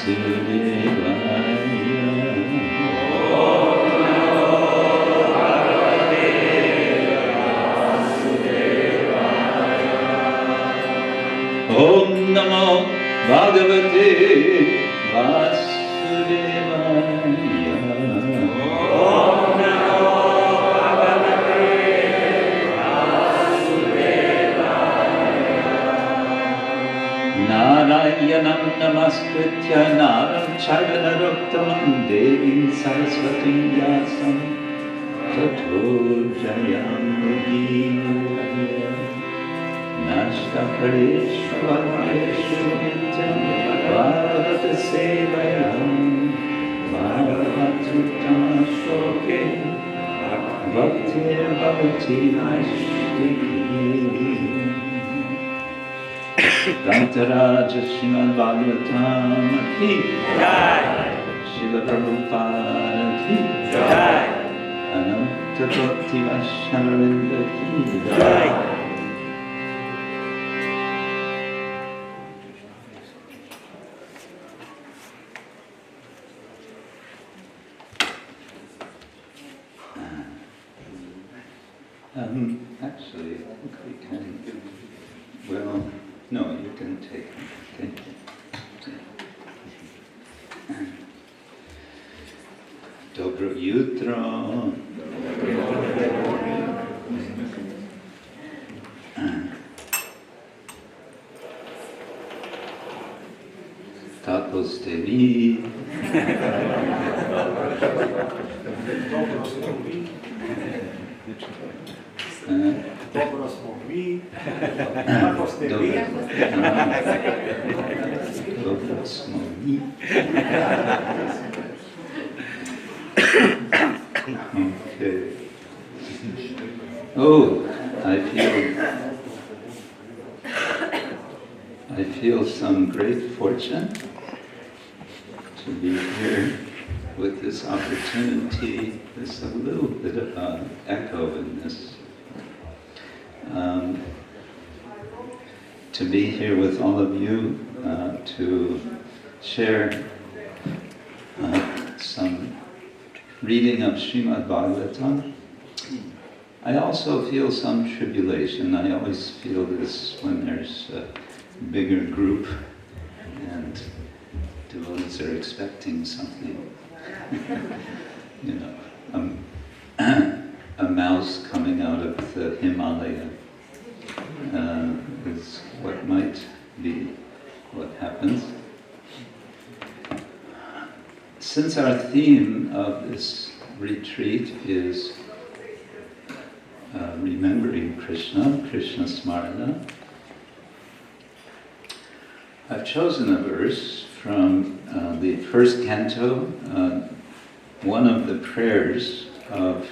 Om Namo Bhagavate Vasudevaya. Om Namo Bhagavate Vasudevaya. Narayanam Namaskritya Naram Charanarottamam Devim Saraswatim Vyasam Tato Jayam Mudiyaya. Nashta Parishwareshu Nityam Bhagavata Sevayam Bhagavatuttama Shloke Bhaktir Bhavati Naishti. Rantaraja Srimad Bhagavatam Ki Jai, Srila Prabhupada Ki Jai, Ananta Bhakti Vaishnavinda Ki Jai. Actually, I think we can, well, no, you can take it. Okay. Dobro jutro. Kako ste vi? Dobro smo mi, kako ste vi? Dobro smo mi. Okay. Oh, I feel some great fortune to be here with this opportunity. There's a little bit of echo in this. To be here with all of you to share some reading of Srimad Bhagavatam. I also feel some tribulation. I always feel this when there's a bigger group and devotees are expecting something. You know, a mouse coming out of the Himalaya is what might be what happens. Since our theme of this retreat is remembering Krishna, Krishna Smarana, I've chosen a verse from the first canto, one of the prayers of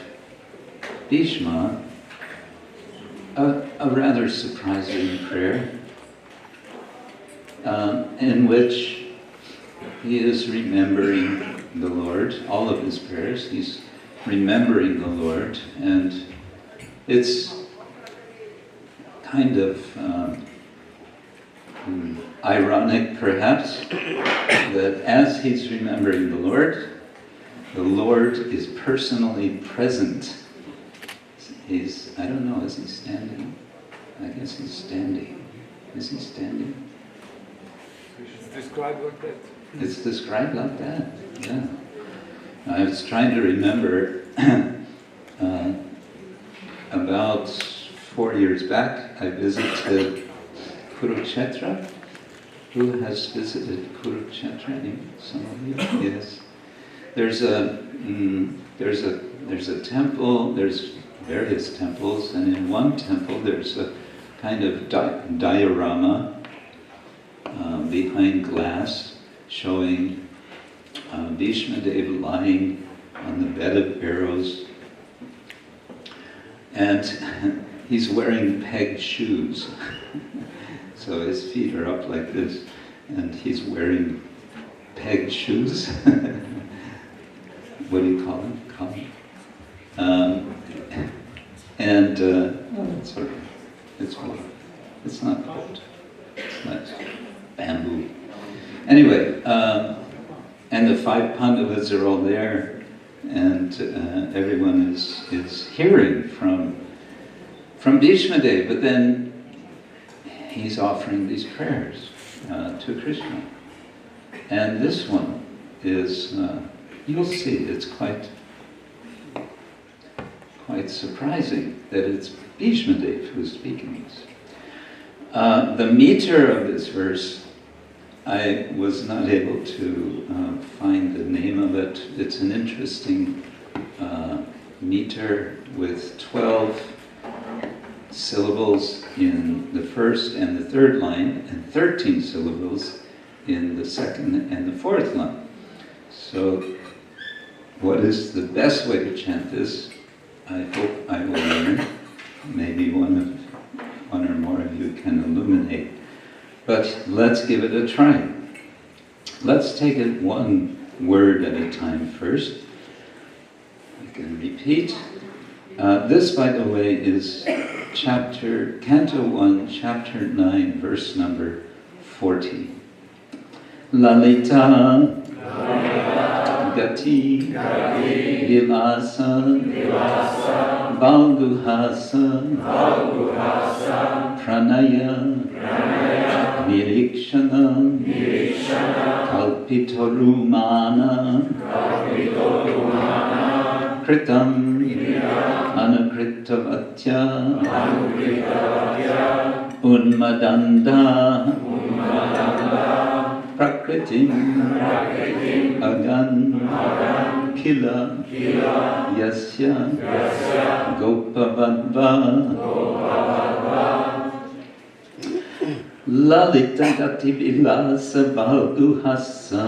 Bhishma, a rather surprising prayer, in which he is remembering the Lord. All of his prayers, he's remembering the Lord, and it's kind of ironic, perhaps, that as he's remembering the Lord is personally present. He's, I don't know, is he standing? I guess he's standing. Is he standing? It's described like that. It's described like that, yeah. I was trying to remember, about 4 years back, I visited Ksetra. Who has visited Ksetra? Some of you? Yes. There's a temple, there's various temples, and in one temple there's a kind of diorama behind glass showing Bhishma Deva lying on the bed of arrows, and he's wearing pegged shoes. So his feet are up like this, and he's wearing pegged shoes. What do you call them? It's sort of, it's wood. It's not wood. It's not bamboo. Anyway, And the 5 Pandavas are all there, and everyone is hearing from Bhishma Dev, but then he's offering these prayers to Krishna. And this one is, you'll see, it's quite surprising that it's Bhishma Dev who's speaking this. The meter of this verse, I was not able to find the name of it. It's an interesting meter with 12 syllables in the first and the third line, and 13 syllables in the second and the fourth line. So, what is the best way to chant this? I hope I will learn. Maybe one or more of you can illuminate. But let's give it a try. Let's take it one word at a time first. I can repeat. This, by the way, is Canto 1, Chapter 9, verse number 40. Lalita Gati Vilasa Balguhasa Pranaya Nirikshana Kalpitorumana Kritam Anukrittavatya Unmadanda Prakritim Agan Kila Yasya Gopavadva Lalita Gati Vilasa Balguhasa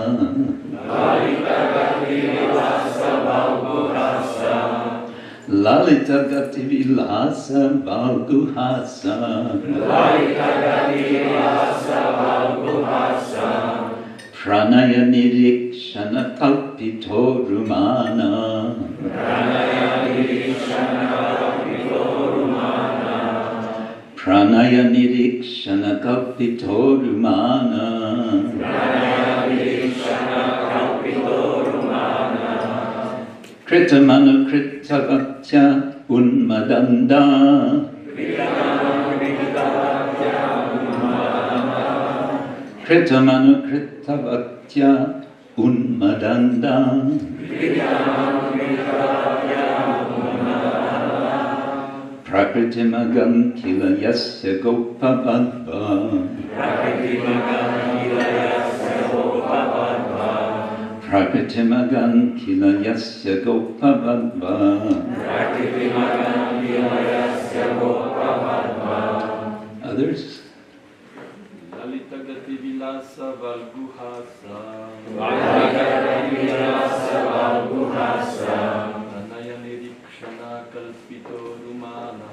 Lalita Gati Vilasa Balguhasa Pranaya Nirikshana Kalpito Rumana Pranaya Nirikshana Kalpito Rumana Kritamanu Kritavatya Unmadanda Kritamanu Kritavatya Unmadanda Prakritimagam Kila Yasya Gopavadva Prakritimagam Kila Yasya Gopavadva Others? Lalita Gati Vilasa Valguhasa Pranaya Nirikshana Kalpito Rumana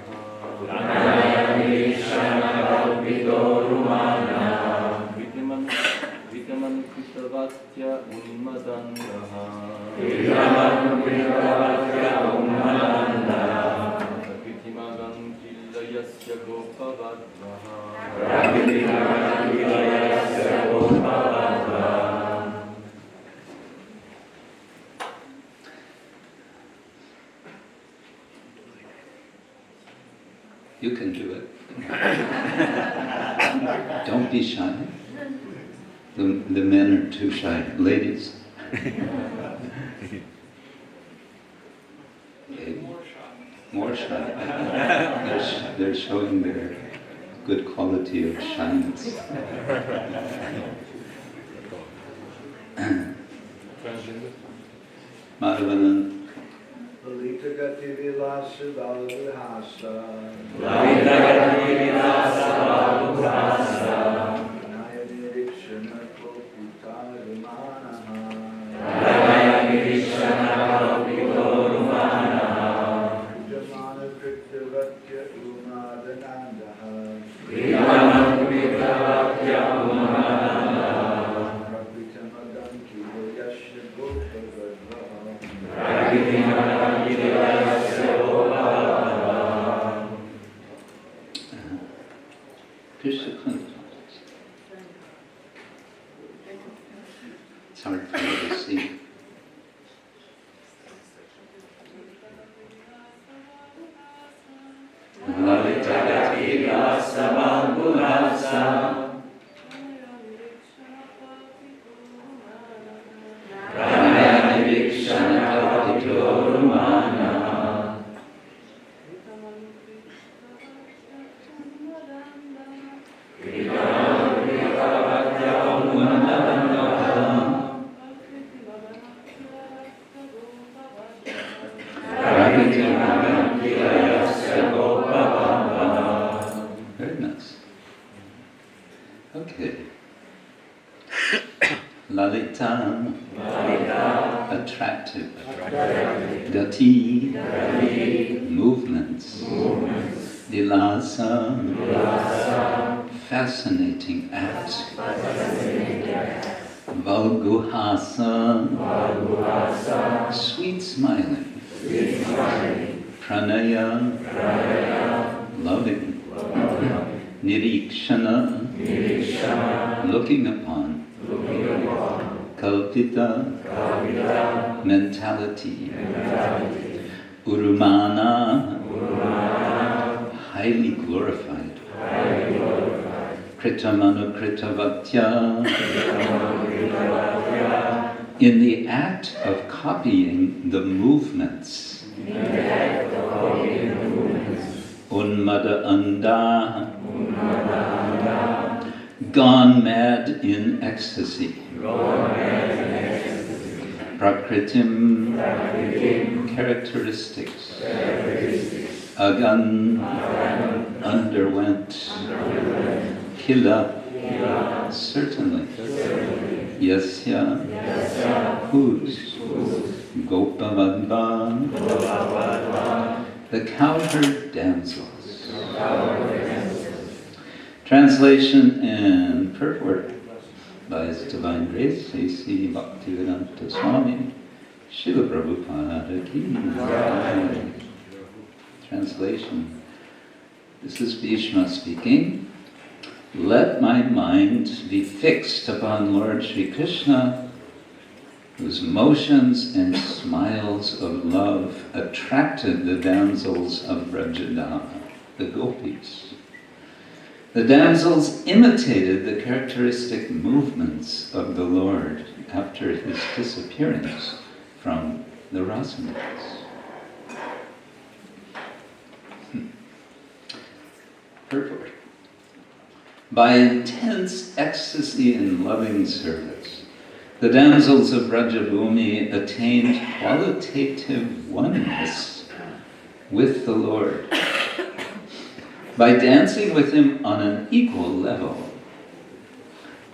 Vitaman Kritavatya Unmadandaha Prakritimagam Kila Yasya Gopavadvaha You can do it. Don't be shy. The men are too shy. Ladies. Okay. More shy. They're showing their good quality of shyness. Madhavan. Lalita Gati Vilasa Balguhasa Pranaya Nirikshana Kalpito Rumana Vijamana Kritavatya Umadanandaha Prakritamagam Kila Yasya Gopavadva It's hard for you to see. Very nice. Okay. Lalita. Attractive. Gati. Movements. Vilasa. Fascinating act. Valguhasa. Sweet smiling. Pranaya. Loving. Nirikshana. Looking upon. Kalpita. Mentality. Urumana. Highly glorified. Kritamanu-kritavatya. In the act of copying the movements. Unmada anda. Gone mad in ecstasy. Prakritim. Characteristics. Agan. Underwent. Kila. Certainly. Yasya. Whose. Gopavadva. The cowherd damsels. Translation and purport by His Divine Grace, A.C. Bhaktivedanta Swami, Srila Prabhupada Ki Jai. Translation. This is Bhishma speaking. Let my mind be fixed upon Lord Sri Krishna, whose motions and smiles of love attracted the damsels of Brajadama, the gopis. The damsels imitated the characteristic movements of the Lord after his disappearance from the Rasamrits. Purport. By intense ecstasy and loving service, the damsels of Brajabhumi attained qualitative oneness with the Lord. By dancing with him on an equal level,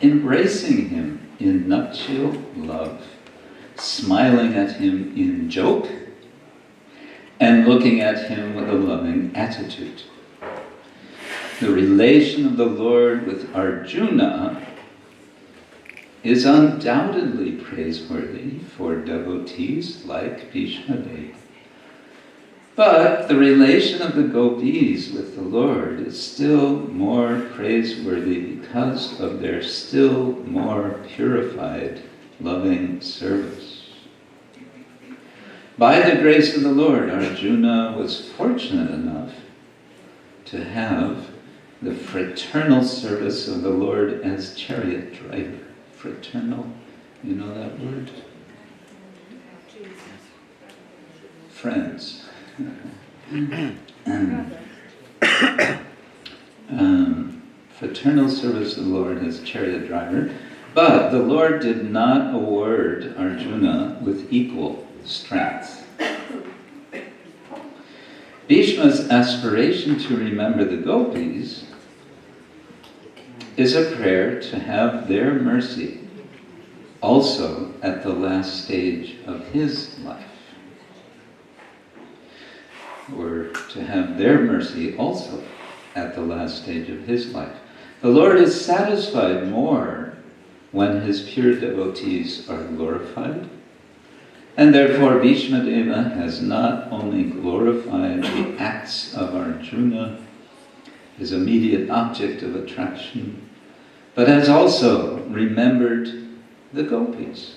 embracing him in nuptial love, smiling at him in joke, and looking at him with a loving attitude. The relation of the Lord with Arjuna is undoubtedly praiseworthy for devotees like Bhishma Dev. But the relation of the gopis with the Lord is still more praiseworthy because of their still more purified, loving service. By the grace of the Lord, Arjuna was fortunate enough to have the fraternal service of the Lord as chariot driver. Fraternal, you know that word? Friends. Fraternal service of the Lord as chariot driver, but the Lord did not award Arjuna with equal strength. Bhishma's aspiration to remember the gopis is a prayer to have their mercy also at the last stage of his life. Or to have their mercy also at the last stage of his life. The Lord is satisfied more when his pure devotees are glorified, and therefore Bhishma Deva has not only glorified the acts of Arjuna, his immediate object of attraction, but has also remembered the gopis,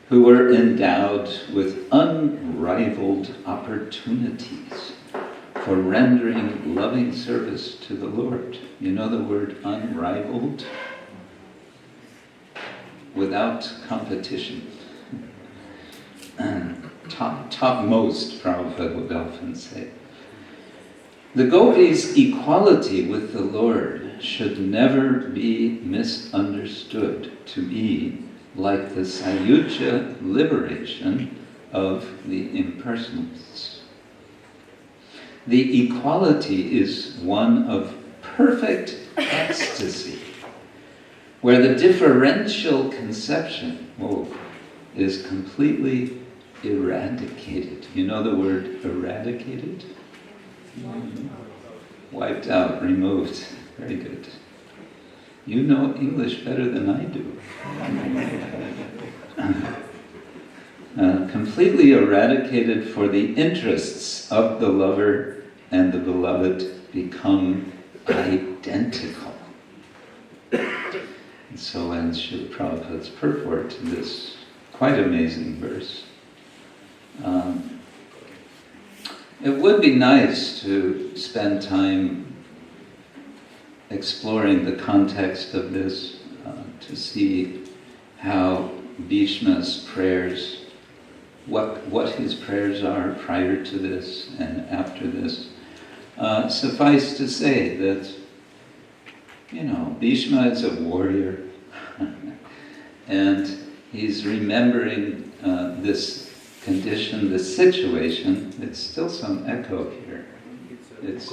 who were endowed with unrivaled opportunities for rendering loving service to the Lord. You know the word unrivaled? Without competition. Topmost, Prabhupada would often say. The gopis' equality with the Lord should never be misunderstood to be like the Sayuja liberation of the impersonalists. The equality is one of perfect ecstasy, where the differential conception is completely eradicated. You know the word eradicated? Wiped out, removed. Very good. You know English better than I do. Completely eradicated, for the interests of the lover and the beloved become identical. And so ends Srila Prabhupada's purport to this quite amazing verse. It would be nice to spend time exploring the context of this, to see how Bhishma's prayers, what his prayers are prior to this and after this. Suffice to say that, Bhishma is a warrior, and he's remembering this condition, this situation. It's still some echo here. It's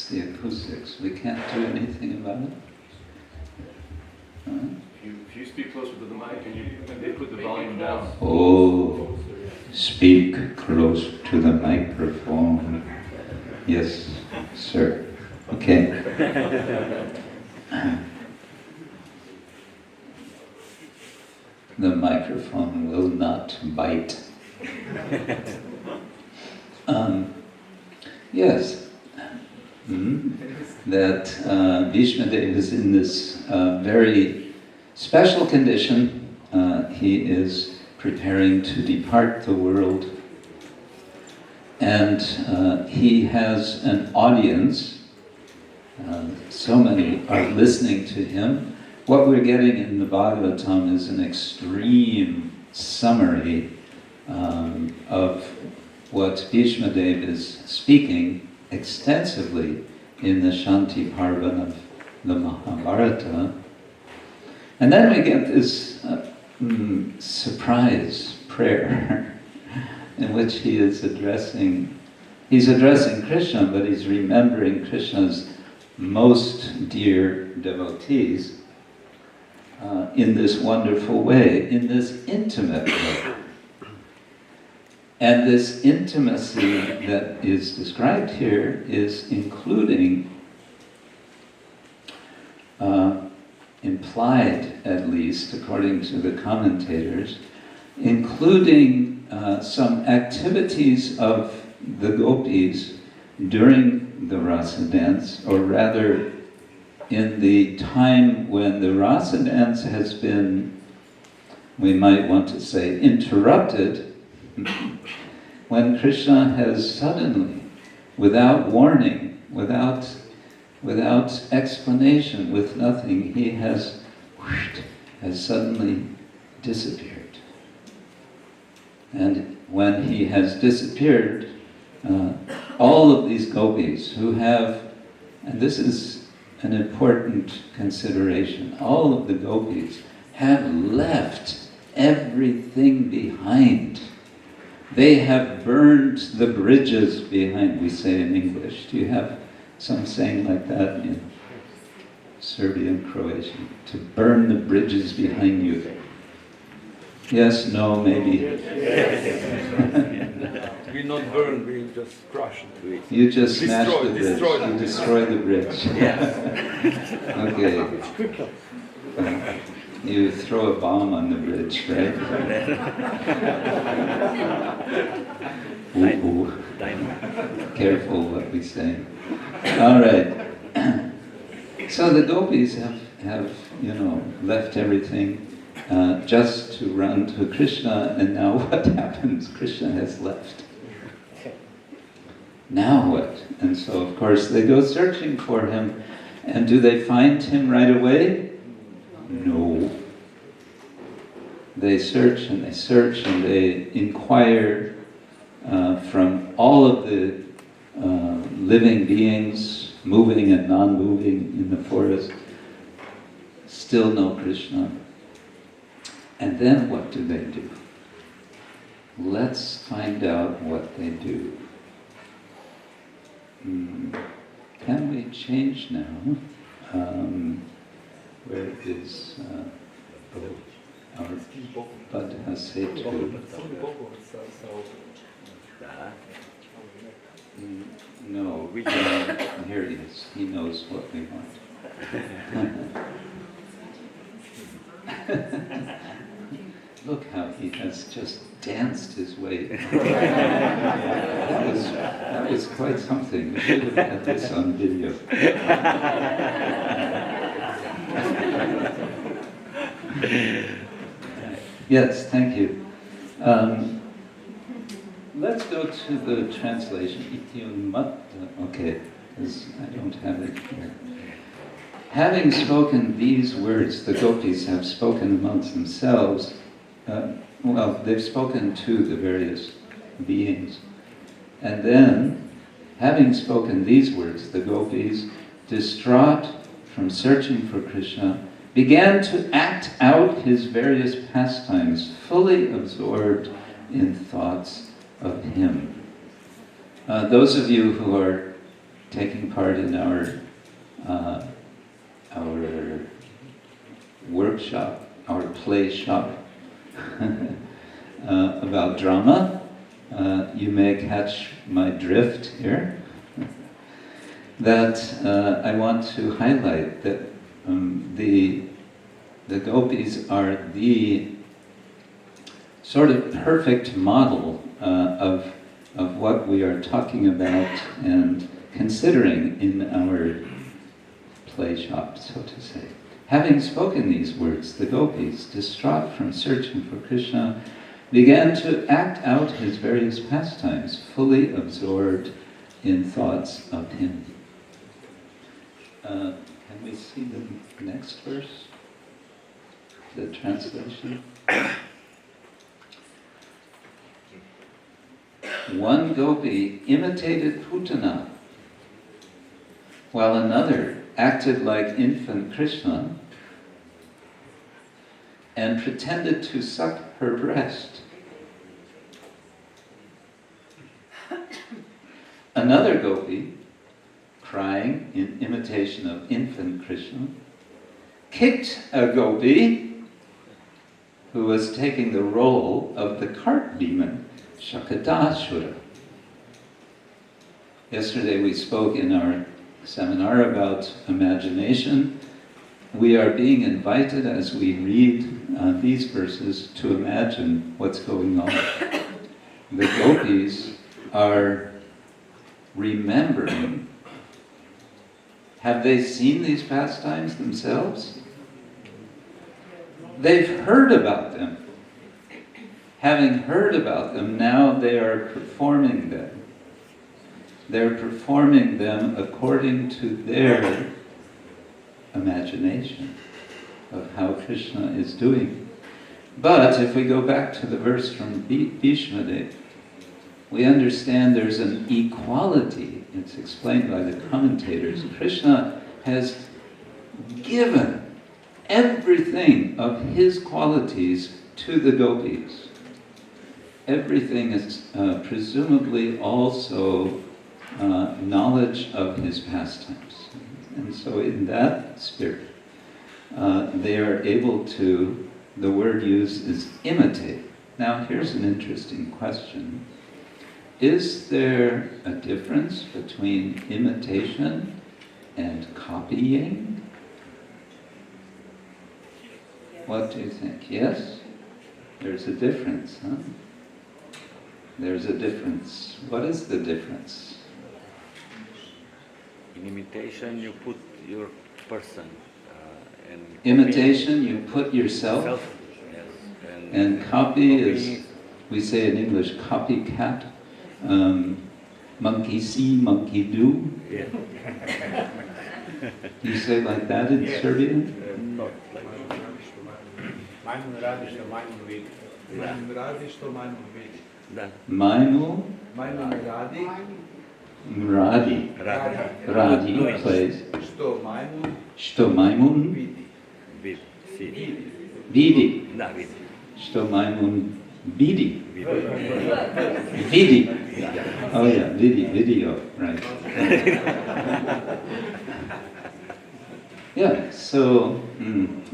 the acoustics. We can't do anything about it. If you speak closer to the mic and they put the volume down. Oh, speak close to the microphone. Yes, sir. Okay. The microphone will not bite. Yes. That Bhishma Dev is in this very special condition. He is preparing to depart the world, and he has an audience. So many are listening to him. What we're getting in the Bhagavatam is an extreme summary of what Bhishma Dev is speaking extensively in the Shanti Parvan of the Mahabharata. And then we get this surprise prayer in which he's addressing Krishna, but he's remembering Krishna's most dear devotees in this wonderful way, in this intimate way. And this intimacy that is described here is including, implied at least, according to the commentators, including some activities of the gopis during the rasa dance, or rather in the time when the rasa dance has been, we might want to say, interrupted, when Krishna has suddenly, without warning, without explanation, with nothing, he has suddenly disappeared. And when he has disappeared, all of these gopis who have, and this is an important consideration, all of the gopis have left everything behind. They have burned the bridges behind, we say in English. Do you have some saying like that in Serbian, Croatian? To burn the bridges behind you. Yes, no, maybe. We not burn, we just crush it. You just smash the bridge. You destroy the bridge. Okay. You throw a bomb on the bridge, right? Ooh. Careful what we say. All right. So the gopis have, left everything just to run to Krishna, and now what happens? Krishna has left. Now what? And so, of course, they go searching for him. And do they find him right away? No. They search and they inquire from all of the living beings, moving and non-moving in the forest. Still no Krishna. And then what do they do? Let's find out what they do. Can we change now? Where is our Padhasetu? No, here he is. He knows what we want. Look how he has just danced his way. That was quite something. We should have had this on video. Yes, thank you. Let's go to the translation. Okay, because I don't have it here. Having spoken these words, the gopis have spoken amongst themselves. They've spoken to the various beings. And then, having spoken these words, the gopis, distraught from searching for Krishna, began to act out his various pastimes, fully absorbed in thoughts of him. Those of you who are taking part in our workshop, our play shop about drama, you may catch my drift here, that I want to highlight that the gopis are the sort of perfect model of what we are talking about and considering in our play shop, so to say. Having spoken these words, the gopis, distraught from searching for Krishna, began to act out his various pastimes, fully absorbed in thoughts of him. Can we see the next verse? The translation? One gopi imitated Putana, while another acted like infant Krishna and pretended to suck her breast. Another gopi, crying in imitation of infant Krishna, kicked a gopi who was taking the role of the cart demon, Shakadashura. Yesterday we spoke in our seminar about imagination. We are being invited as we read these verses to imagine what's going on. The gopis are remembering. Have they seen these pastimes themselves? They've heard about them. Having heard about them, now they are performing them. They're performing them according to their imagination of how Krishna is doing. But if we go back to the verse from Bhishma, we understand there's an equality. It's explained by the commentators. Krishna has given everything of his qualities to the gopis. Everything is presumably also knowledge of his pastimes. And so in that spirit, they are able to, the word used is imitate. Now here's an interesting question. Is there a difference between imitation and copying? What do you think? Yes? There's a difference, huh? There's a difference. What is the difference? In imitation, you put your person Imitation, you put yourself. Yes. And copy is, we say in English, copycat. Monkey see, monkey do. Yeah. You say like that in Serbian? Not like Majmun radi što majmun vidi. Majmun radi što majmun vidi. that. Maimu Majmun radi Radi. Radi plays. što majmun Što majmun vidi. Vid. See. vidi. Da, vid. Što majmun vidi. Vid. Vidi. Oh yeah, video, right. Yeah, so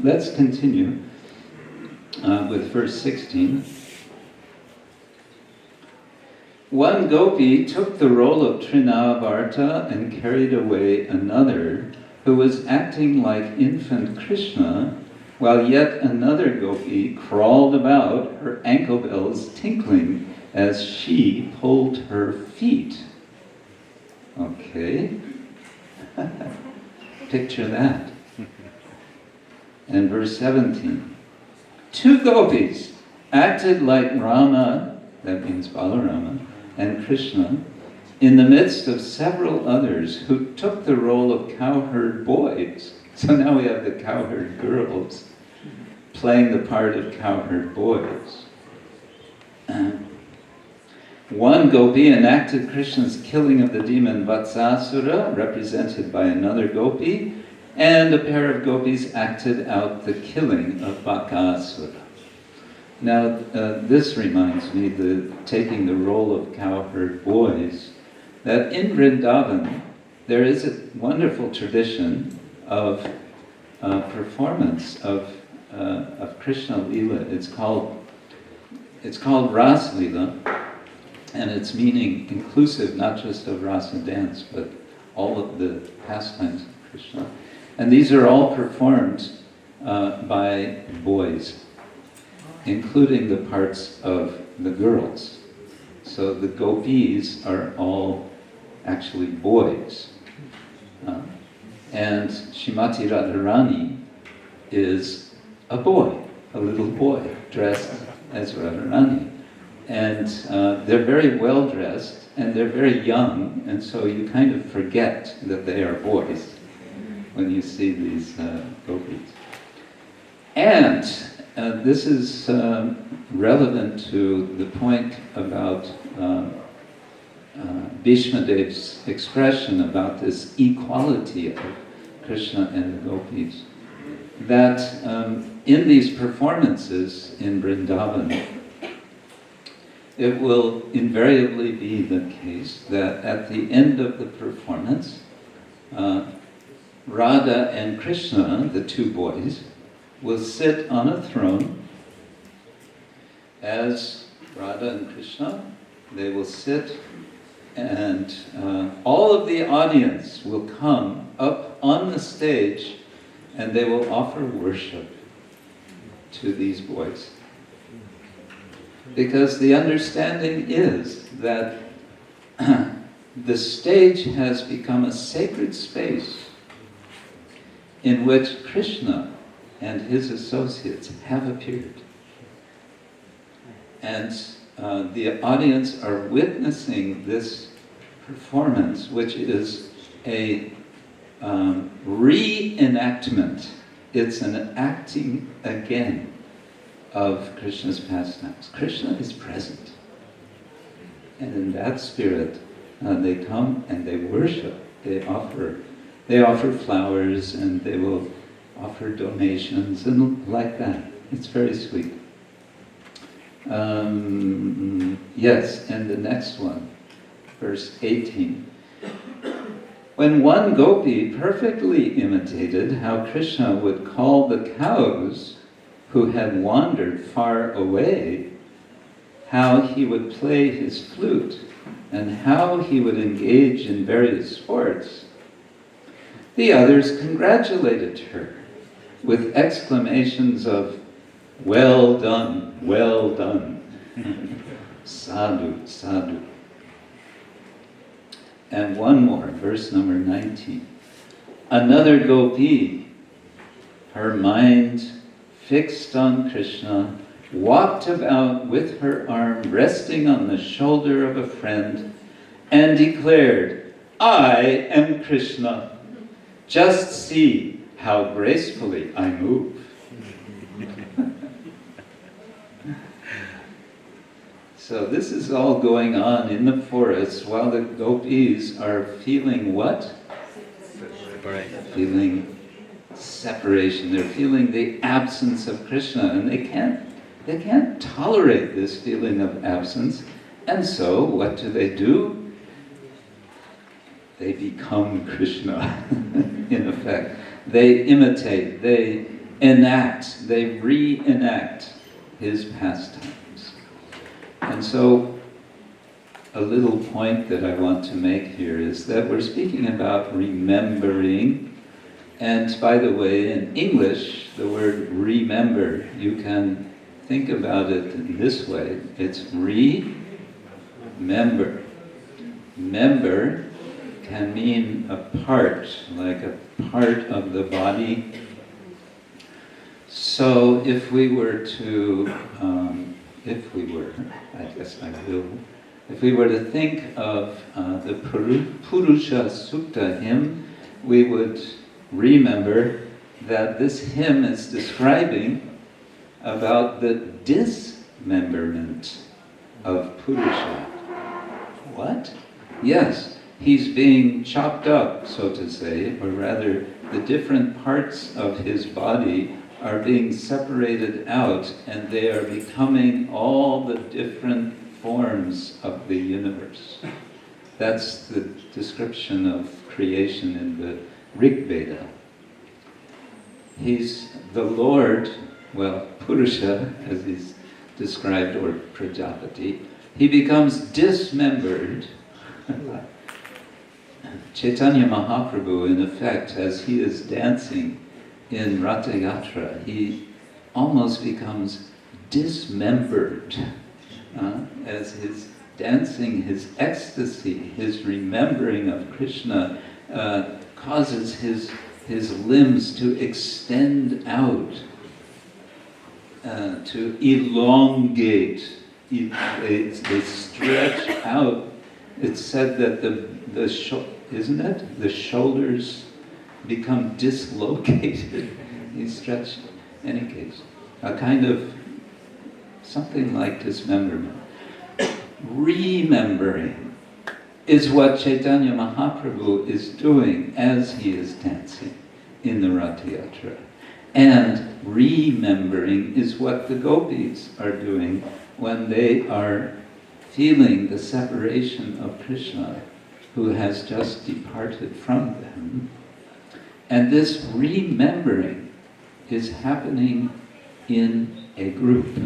let's continue with verse 16. One gopi took the role of Trinavarta and carried away another who was acting like infant Krishna, while yet another gopi crawled about, her ankle bells tinkling as she pulled her feet. Okay. Picture that. And verse 17. Two gopis acted like Rama, that means Balarama, and Krishna, in the midst of several others who took the role of cowherd boys. So now we have the cowherd girls playing the part of cowherd boys. One gopi enacted Krishna's killing of the demon Vatsasura, represented by another gopi, and a pair of gopis acted out the killing of Bakasura. Now, this reminds me, taking the role of cowherd boys, that in Vrindavan there is a wonderful tradition of performance of Krishna Lila. It's called Ras Lila, and its meaning inclusive not just of rasa dance, but all of the pastimes of Krishna. And these are all performed by boys, including the parts of the girls. So the gopis are all actually boys. And Shrimati Radharani is a boy, a little boy, dressed as Radharani. And they're very well dressed, and they're very young, and so you kind of forget that they are boys when you see these gopis. And this is relevant to the point about Bhishmadev's expression about this equality of Krishna and the gopis. That in these performances in Vrindavan, it will invariably be the case that at the end of the performance, Radha and Krishna, the two boys, will sit on a throne as Radha and Krishna. They will sit, and all of the audience will come up on the stage, and they will offer worship to these boys. Because the understanding is that the stage has become a sacred space in which Krishna and his associates have appeared. And the audience are witnessing this performance, which is a reenactment. It's an acting again of Krishna's pastimes. Krishna is present. And in that spirit, they come and they worship. They offer flowers, and they will offer donations, and like that. It's very sweet. Yes, and the next one, verse 18. When one gopi perfectly imitated how Krishna would call the cows who had wandered far away, how he would play his flute, and how he would engage in various sports, the others congratulated her with exclamations of, "Well done, well done." Sadhu, sadhu. And one more, verse number 19. Another gopi, her mind fixed on Krishna, walked about with her arm resting on the shoulder of a friend, and declared, "I am Krishna. Just see how gracefully I move." So this is all going on in the forest while the gopis are feeling what? Separation. Feeling separation. They're feeling the absence of Krishna, and they can't tolerate this feeling of absence. And so what do? They become Krishna, in effect. They imitate, they enact, they reenact his pastimes. And so, a little point that I want to make here is that we're speaking about remembering. And by the way, in English, the word remember, you can think about it in this way. It's remember. Member can mean a part, like a part of the body. So if we were to, if we were to think of the Purusha Sukta hymn, we would remember that this hymn is describing about the dismemberment of Purusha. What? Yes, he's being chopped up, so to say, or rather the different parts of his body are being separated out, and they are becoming all the different forms of the universe. That's the description of creation in the Rig Veda. He's the Lord, well, Purusha, as he's described, or Prajapati, he becomes dismembered. Chaitanya Mahaprabhu, in effect, as he is dancing in Ratha Yatra, he almost becomes dismembered as his dancing, his ecstasy, his remembering of Krishna causes his limbs to extend out, to elongate. They stretch out. It's said that the shoulders become dislocated. He stretched, in any case, a kind of something like dismemberment. Remembering is what Chaitanya Mahaprabhu is doing as he is dancing in the Ratha Yatra. And remembering is what the gopis are doing when they are feeling the separation of Krishna, who has just departed from them. And this remembering is happening in a group.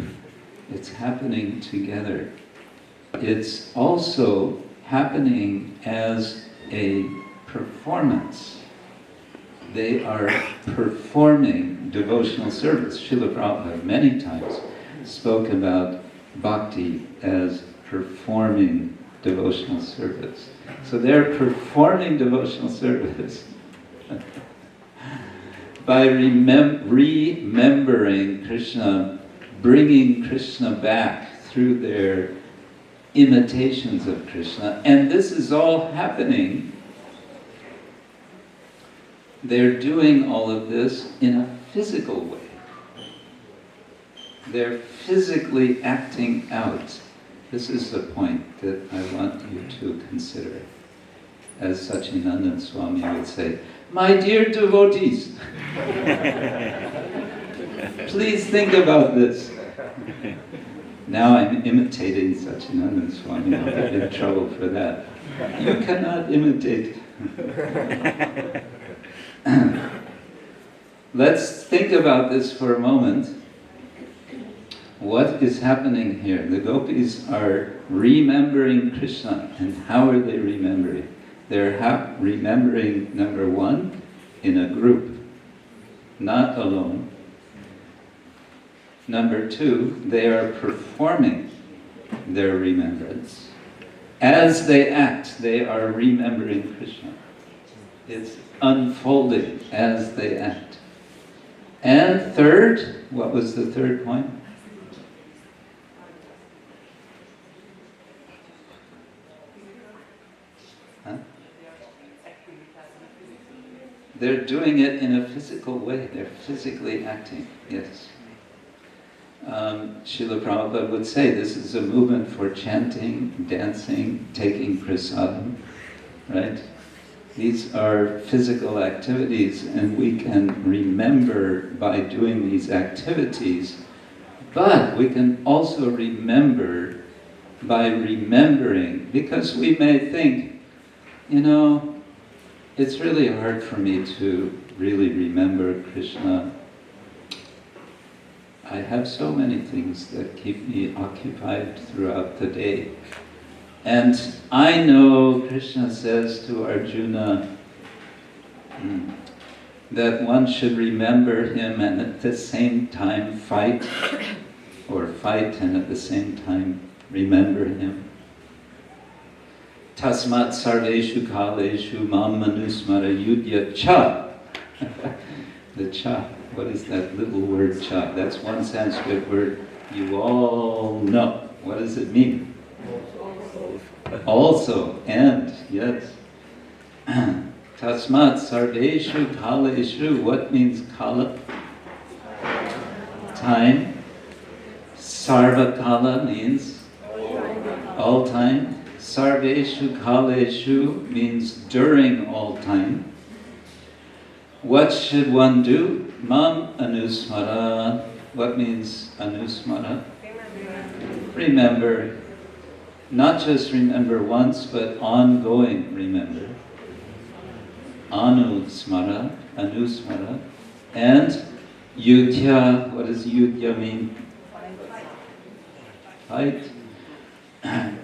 It's happening together. It's also happening as a performance. They are performing devotional service. Srila Prabhupada many times spoke about bhakti as performing devotional service. So they're performing devotional service by remembering Krishna, bringing Krishna back through their imitations of Krishna. And this is all happening. They're doing all of this in a physical way. They're physically acting out. This is the point that I want you to consider. As Sachinandan Swami would say, my dear devotees, please think about this. Now I'm imitating Sachinandan Swami. I'll get in trouble for that. You cannot imitate. Let's think about this for a moment. What is happening here? The gopis are remembering Krishna. And how are they remembering? They're remembering, number one, in a group, not alone. Number two, they are performing their remembrance. As they act, they are remembering Krishna. It's unfolding as they act. And third, what was the third point? Huh? They're doing it in a physical way. They're physically acting, yes. Srila Prabhupada would say this is a movement for chanting, dancing, taking prasadam, right? These are physical activities, and we can remember by doing these activities, but we can also remember by remembering, because we may think, it's really hard for me to really remember Krishna. I have so many things that keep me occupied throughout the day. And I know Krishna says to Arjuna that one should remember him and at the same time fight, or fight and at the same time remember him. Tasmat sarveshu kaleshu mam manusmara yudya cha. The cha, what is that little word cha? That's one Sanskrit word you all know. What does it mean? Also, and, yes. Tasmat sarveshu kaleshu, what means kala? Time. Sarva kala means all time. Sarveshu kaleshu means during all time. What should one do? Mam anusmara. What means anusmara? Remember. Not just remember once, but ongoing remember. Anusmara, anusmara. And yudhya, what does yudhya mean? Fight.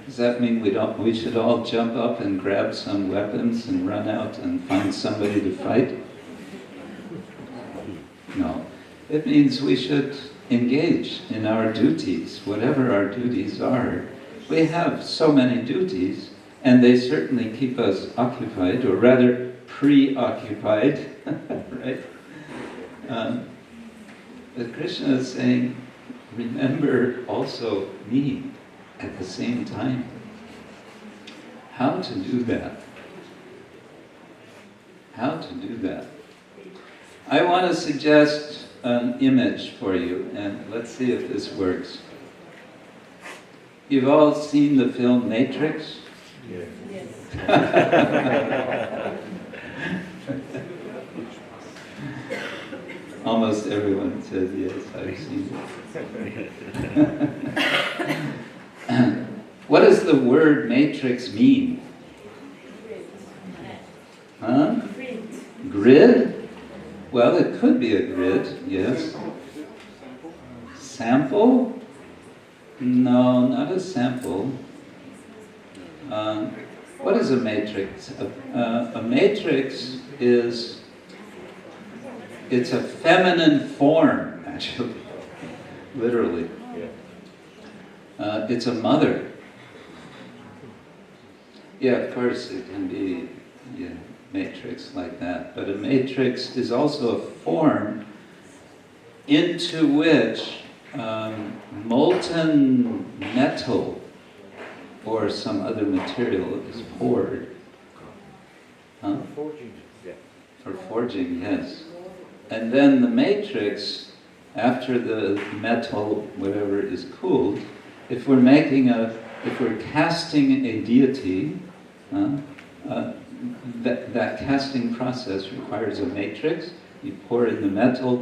Does that mean we should all jump up and grab some weapons and run out and find somebody to fight? No. It means we should engage in our duties, whatever our duties are. We have so many duties, and they certainly keep us occupied, or rather preoccupied, right? But Krishna is saying, remember also me at the same time. How to do that? How to do that? I want to suggest an image for you, and let's see if this works. You've all seen the film Matrix? Yes. Almost everyone says yes, I've seen it. What does the word matrix mean? Huh? Grid? Well, it could be a grid, yes. Sample? No, not a sample. What is a matrix? A matrix is, it's a feminine form, actually, literally. It's a mother. Yeah, of course it can be matrix like that, but a matrix is also a form into which molten metal or some other material is poured. Huh? Forging. Yeah. For forging, yes. And then the matrix, after the metal, whatever, is cooled, if we're casting a deity, that casting process requires a matrix. You pour in the metal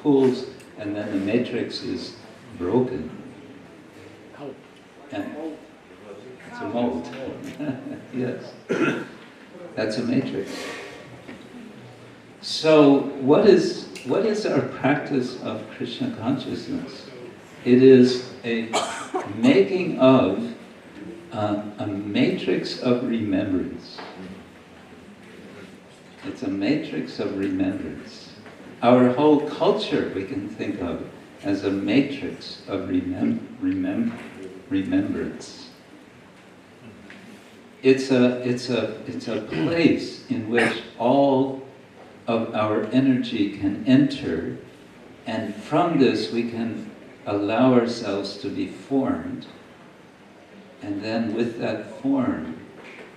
cools, and then the matrix is broken. And it's a mold. Yes. That's a matrix. So what is our practice of Krishna consciousness? It is a making of a matrix of remembrance. It's a matrix of remembrance. Our whole culture we can think of as a matrix of remembrance. It's a place in which all of our energy can enter And from this we can allow ourselves to be formed, and then with that form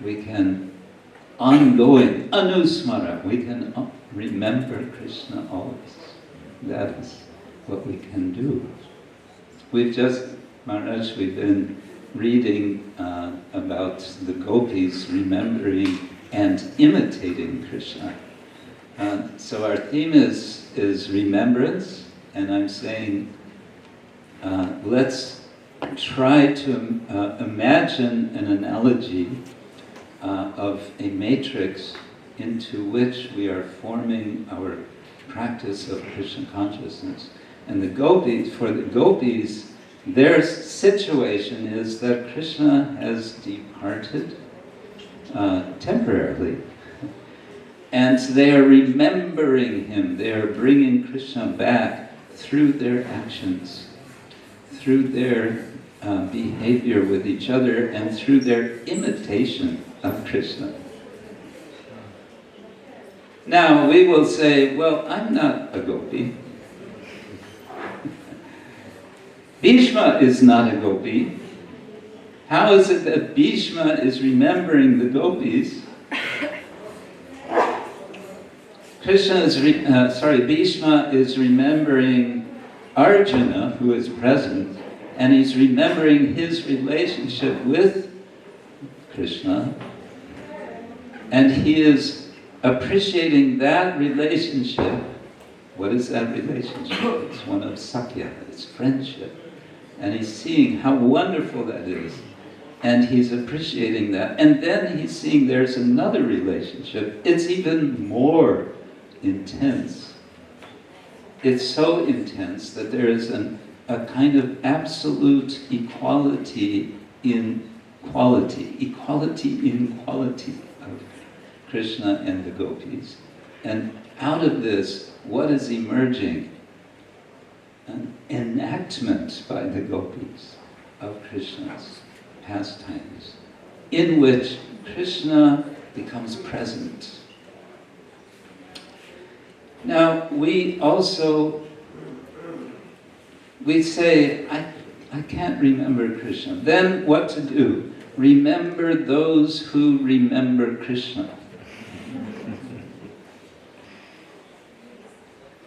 we can ongoing, anusmara, we can remember Krishna always. That is what we can do. We've been reading about the gopis remembering and imitating Krishna. So our theme is remembrance, and I'm saying let's try to imagine an analogy of a matrix into which we are forming our practice of Krishna consciousness. And for the gopis, their situation is that Krishna has departed temporarily, and they are remembering him. They are bringing Krishna back through their actions, through their behavior with each other, and through their imitation of Krishna. Now we will say, well, I'm not a gopi. Bhishma is not a gopi. How is it that Bhishma is remembering the gopis? Bhishma is remembering Arjuna, who is present, and he's remembering his relationship with Krishna, and he is appreciating that relationship. What is that relationship? It's one of Sakya, it's friendship. And he's seeing how wonderful that is. And he's appreciating that. And then he's seeing there's another relationship. It's even more intense. It's so intense that there is a kind of absolute equality in quality of Krishna and the gopis. And out of this, what is emerging? An enactment by the gopis of Krishna's pastimes, in which Krishna becomes present. Now, we say, I can't remember Krishna. Then what to do? Remember those who remember Krishna.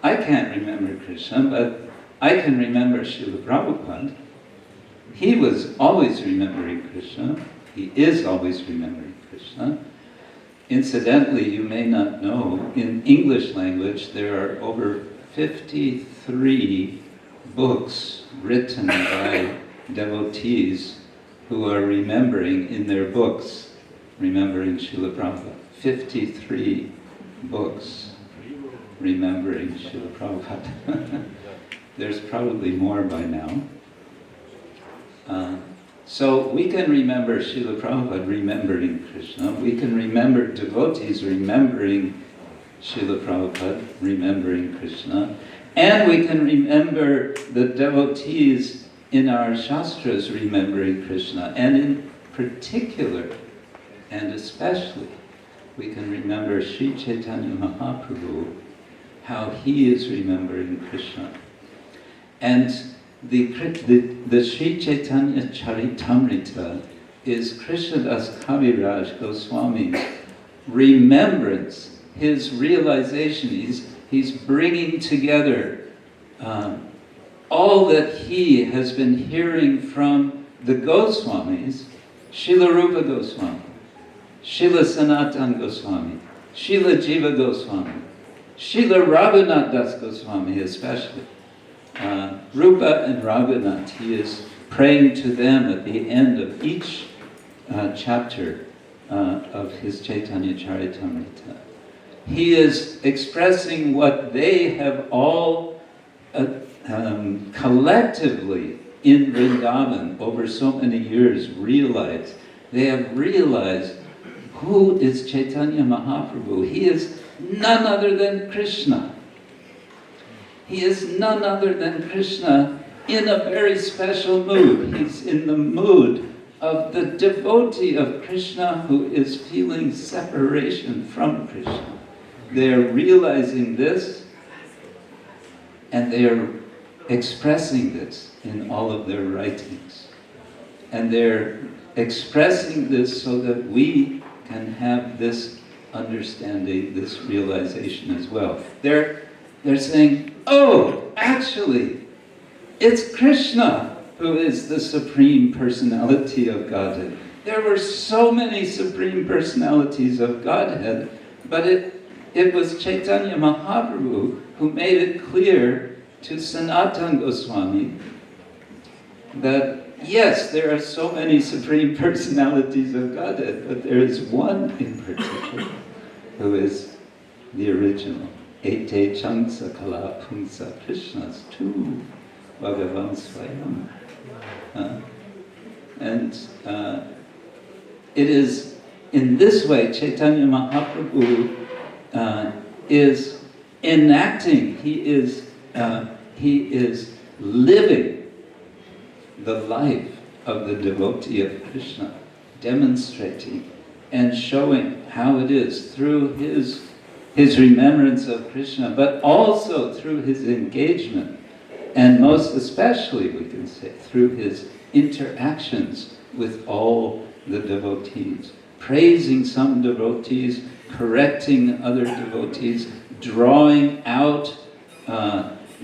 I can't remember Krishna, but I can remember Srila Prabhupada. He was always remembering Krishna. He is always remembering Krishna. Incidentally, you may not know, in English language there are over 53 books written by devotees who are remembering in their books, remembering Srila Prabhupada. 53 books remembering Srila Prabhupada. There's probably more by now. So we can remember Srila Prabhupada remembering Krishna. We can remember devotees remembering Srila Prabhupada remembering Krishna. And we can remember the devotees in our Shastras remembering Krishna. And in particular, and especially, we can remember Sri Chaitanya Mahaprabhu, how he is remembering Krishna. And the Sri Chaitanya Charitamrita is Krishnadas Kaviraj Goswami's remembrance, his realization. He's bringing together all that he has been hearing from the Goswamis, Srila Rupa Goswami, Srila Sanatana Goswami, Srila Jiva Goswami, Srila Raghunath Das Goswami especially. Rupa and Raghunath, he is praying to them at the end of each chapter of his Chaitanya Charitamrita. He is expressing what they have all collectively in Vrindavan over so many years realized. They have realized who is Chaitanya Mahaprabhu. He is none other than Krishna. He is none other than Krishna in a very special mood. He's in the mood of the devotee of Krishna who is feeling separation from Krishna. They are realizing this, And they are expressing this in all of their writings. And they're expressing this so that we can have this understanding, this realization as well. They're saying, oh, actually, it's Krishna who is the Supreme Personality of Godhead. There were so many Supreme Personalities of Godhead, but it was Chaitanya Mahaprabhu who made it clear to Sanatana Goswami that yes, there are so many Supreme Personalities of Godhead, but there is one in particular who is the original. Ete Chamsa Kala Pumsa Krishnas Tu Bhagavan Swayam. And it is in this way Chaitanya Mahaprabhu is enacting, he is living the life of the devotee of Krishna, demonstrating and showing how it is through his remembrance of Krishna, but also through his engagement, and most especially, we can say, through his interactions with all the devotees, praising some devotees, correcting other devotees, drawing out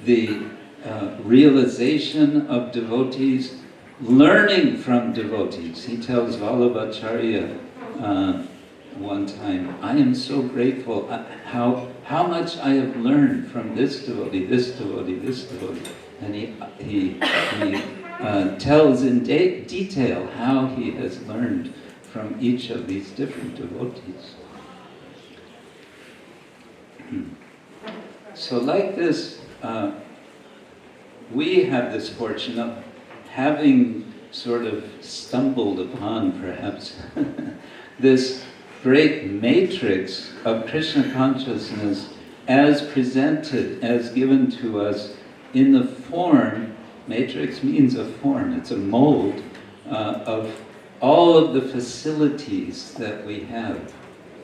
the realization of devotees, learning from devotees. He tells Vallabhacharya one time, I am so grateful how much I have learned from this devotee, this devotee, this devotee. And he tells in detail how he has learned from each of these different devotees. So like this, we have this fortune of having sort of stumbled upon, perhaps, this great matrix of Krishna consciousness as presented, as given to us in the form, matrix means a form, it's a mold of all of the facilities that we have,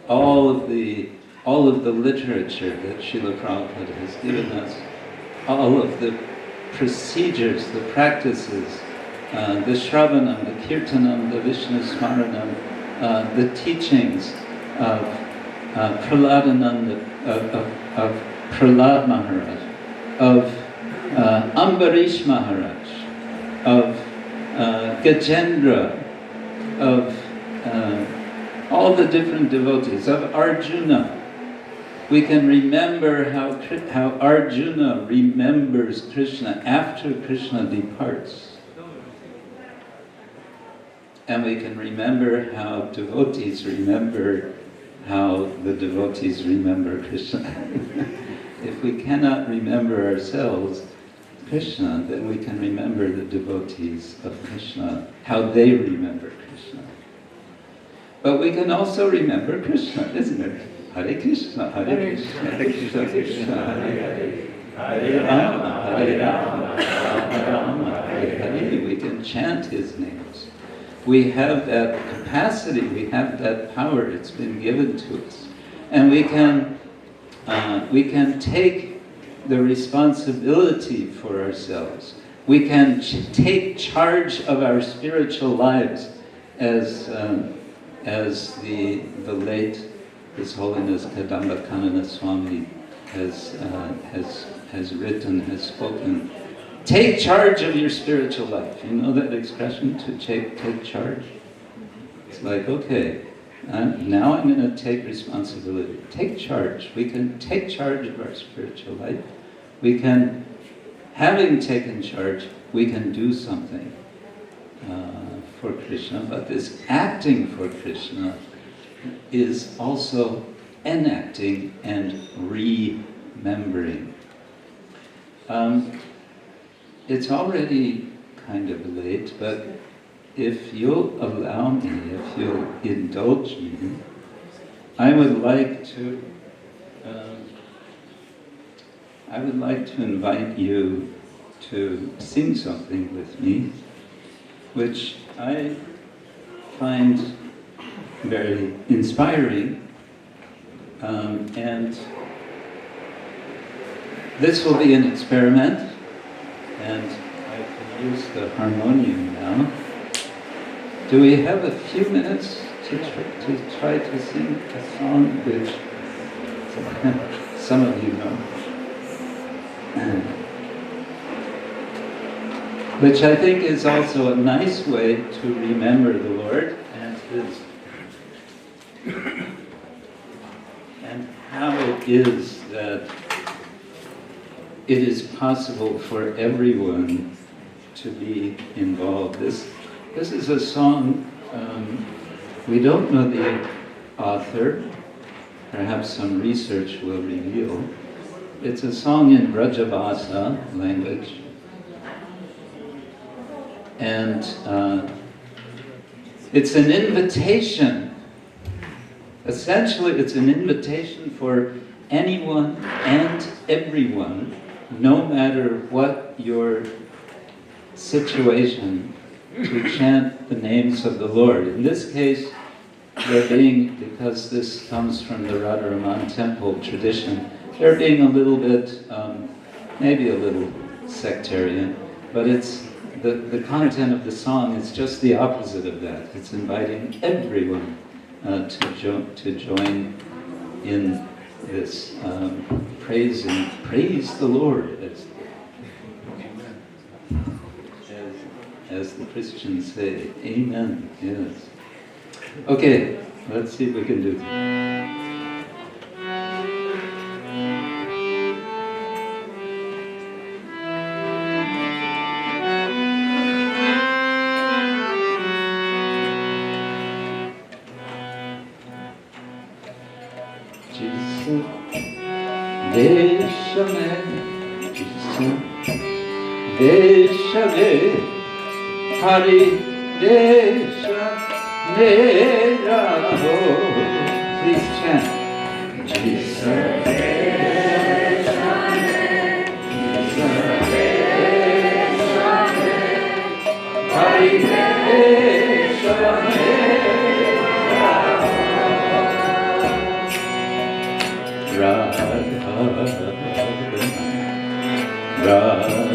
all of the literature that Srila Prabhupada has given us, all of the procedures, the practices, the Shravanam, the Kirtanam, the Vishnu Smaranam, the teachings of Prahladananda, of Prahlad Maharaj, of Ambarish Maharaj, of Gajendra, of all the different devotees, of Arjuna. We can remember how Arjuna remembers Krishna after Krishna departs. And we can remember how devotees remember how the devotees remember Krishna. If we cannot remember ourselves Krishna, then we can remember the devotees of Krishna, how they remember Krishna. But we can also remember Krishna, isn't it? Hare Krishna, Hare Krishna, Krishna Krishna, Hare Hare, Hare Rama, Hare Rama, Rama Rama, Hare Hare. We can chant his names. We have that capacity, we have that power, it's been given to us. And we can take the responsibility for ourselves. We can take charge of our spiritual lives as the late His Holiness Kadamba Kanana Swami has written, has spoken. Take charge of your spiritual life. You know that expression, to take charge? It's like, okay, now I'm going to take responsibility. Take charge. We can take charge of our spiritual life. We can, having taken charge, we can do something for Krishna, but this acting for Krishna is also enacting and remembering. It's already kind of late, but if you'll allow me, if you'll indulge me, I would like to invite you to sing something with me, which I find very inspiring, and this will be an experiment, and I can use the harmonium now. Do we have a few minutes to try to sing a song which some of you know? Which I think is also a nice way to remember the Lord and His, and how it is that it is possible for everyone to be involved. This is a song, we don't know the author, perhaps some research will reveal. It's a song in Brajabhasa language. And it's an invitation. Essentially, it's an invitation for anyone and everyone, no matter what your situation, to chant the names of the Lord. In this case, they're being, because this comes from the Radharaman temple tradition, they're being a little bit, maybe a little sectarian, but it's the content of the song is just the opposite of that. It's inviting everyone to join in this praise the Lord, as the Christians say. Amen. Yes. Okay, let's see if we can do this. Deshave Hari Desha Mera Ho. Please chant. Jesus Hari Desha Mera Ho. Radha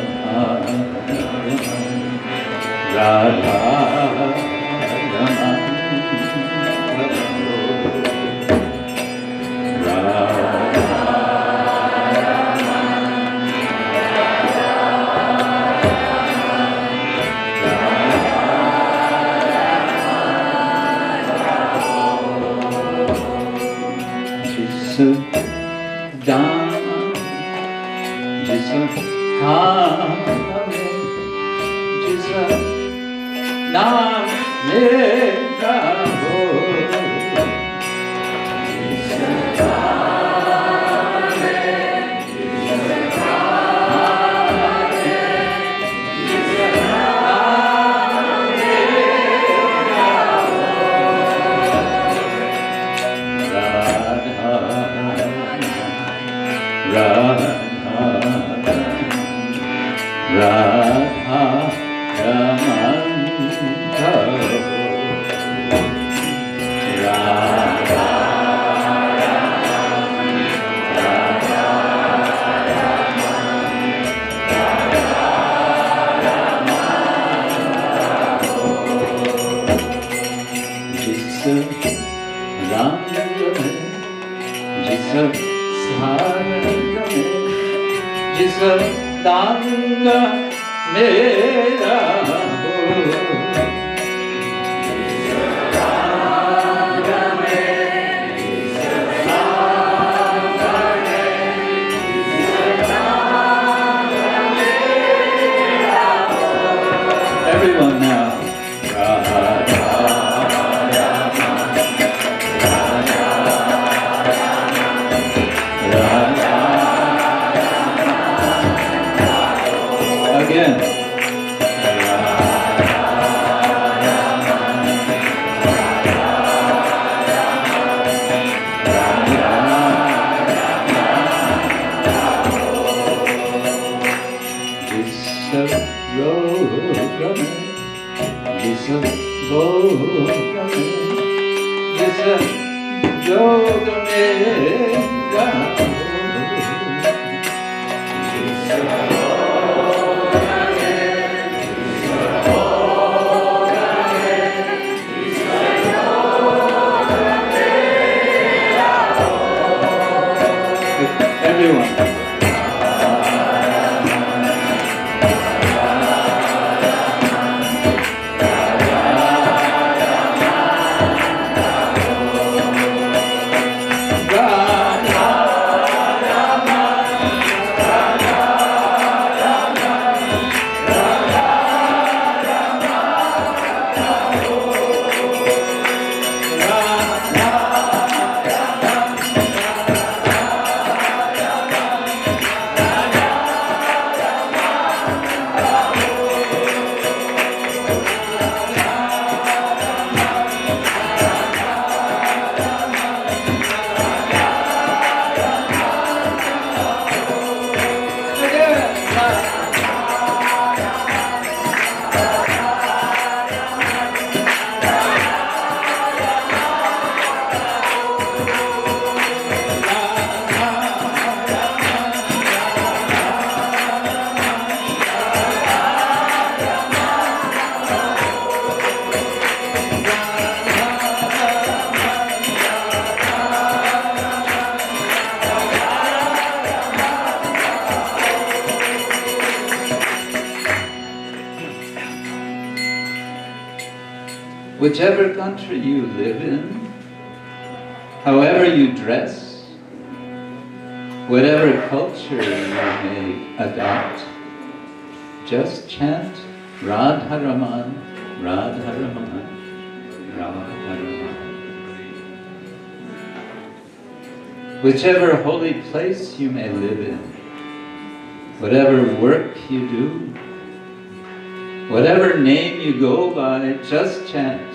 Everyone. Whichever country you live in, however you dress, whatever culture you may adopt, just chant Radha Raman, Radha Raman, Radha Raman. Whichever holy place you may live in, whatever work you do, whatever name you go by, just chant.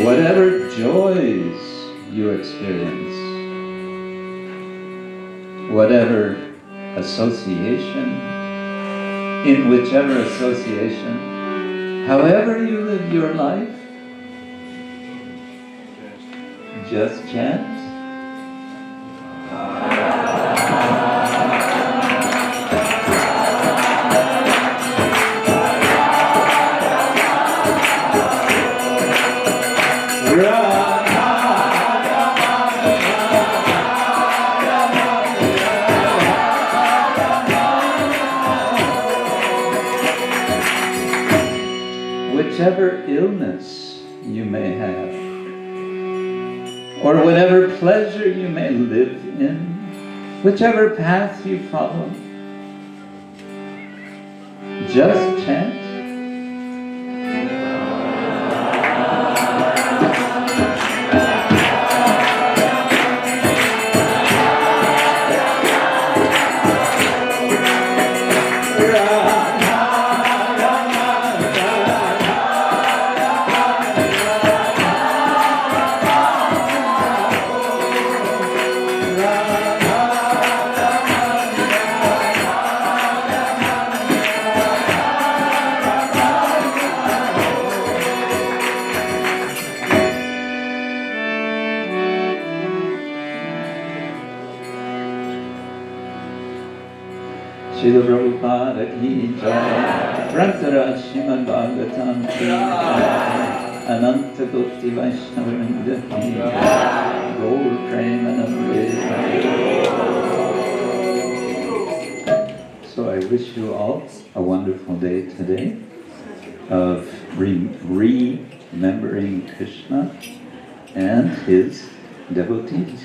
Whatever joys you experience, whatever association, in whichever association, however you live your life, just chant. Whichever illness you may have, or whatever pleasure you may live in, whichever path you follow, just chant. Srila Prabhupada ki jai, Prantara Srimad Bhagavatam ki jai, Ananta Gopti Vaishnavrinda ki jai, Gaur Premanamrita. So I wish you all a wonderful day today of remembering Krishna and his devotees.